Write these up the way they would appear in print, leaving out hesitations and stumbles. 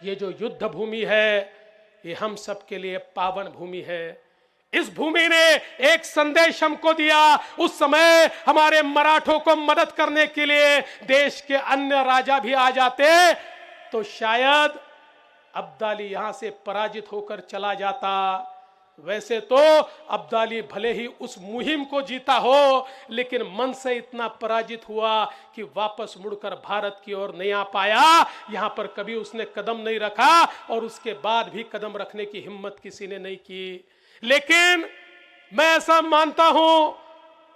ये जो युद्ध भूमि है ये हम सब के लिए पावन भूमि है। इस भूमि ने एक संदेश हमको दिया। उस समय हमारे मराठों को मदद करने के लिए देश के अन्य राजा भी आ जाते तो शायद अब्दाली यहां से पराजित होकर चला जाता। वैसे तो अब्दाली भले ही उस मुहिम को जीता हो, लेकिन मन से इतना पराजित हुआ कि वापस मुड़कर भारत की ओर नहीं आ पाया। यहां पर कभी उसने कदम नहीं रखा और उसके बाद भी कदम रखने की हिम्मत किसी ने नहीं की। लेकिन मैं ऐसा मानता हूं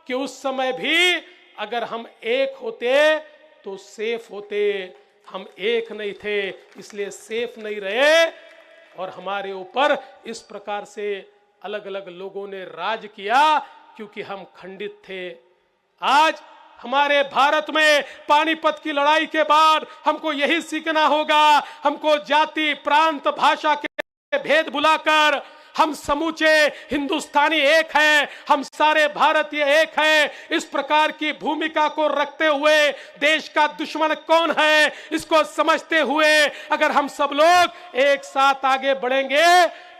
कि उस समय भी अगर हम एक होते तो सेफ होते। हम एक नहीं थे, इसलिए सेफ नहीं रहे और हमारे ऊपर इस प्रकार से अलग अलग लोगों ने राज किया क्योंकि हम खंडित थे। आज हमारे भारत में पानीपत की लड़ाई के बाद हमको यही सीखना होगा। हमको जाति, प्रांत, भाषा के भेद भुलाकर हम समूचे हिंदुस्तानी एक हैं, हम सारे भारतीय एक हैं। इस प्रकार की भूमिका को रखते हुए देश का दुश्मन कौन है इसको समझते हुए अगर हम सब लोग एक साथ आगे बढ़ेंगे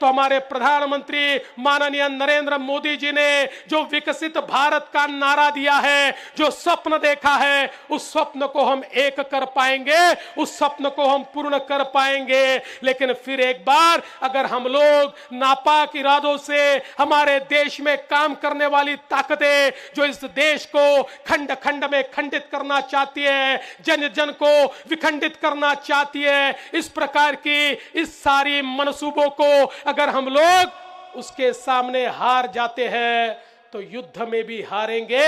तो हमारे प्रधानमंत्री माननीय नरेंद्र मोदी जी ने जो विकसित भारत का नारा दिया है, जो स्वप्न देखा है, उस स्वप्न को हम एक कर पाएंगे, उस स्वप्न को हम पूर्ण कर पाएंगे। लेकिन फिर एक बार अगर हम लोग नापाक इरादों से हमारे देश में काम करने वाली ताकतें जो इस देश को खंड खंड में खंडित करना चाहती है, जन जन को विखंडित करना चाहती है, इस प्रकार की इस सारी मनसूबों को अगर हम लोग उसके सामने हार जाते हैं तो युद्ध में भी हारेंगे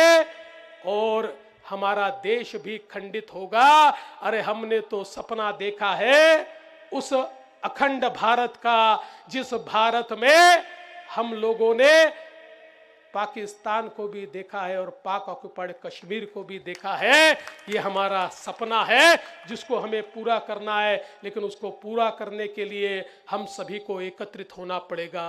और हमारा देश भी खंडित होगा। अरे हमने तो सपना देखा है उस अखंड भारत का, जिस भारत में हम लोगों ने पाकिस्तान को भी देखा है और पाक ऑक्युपाइड कश्मीर को भी देखा है। ये हमारा सपना है जिसको हमें पूरा करना है, लेकिन उसको पूरा करने के लिए हम सभी को एकत्रित होना पड़ेगा।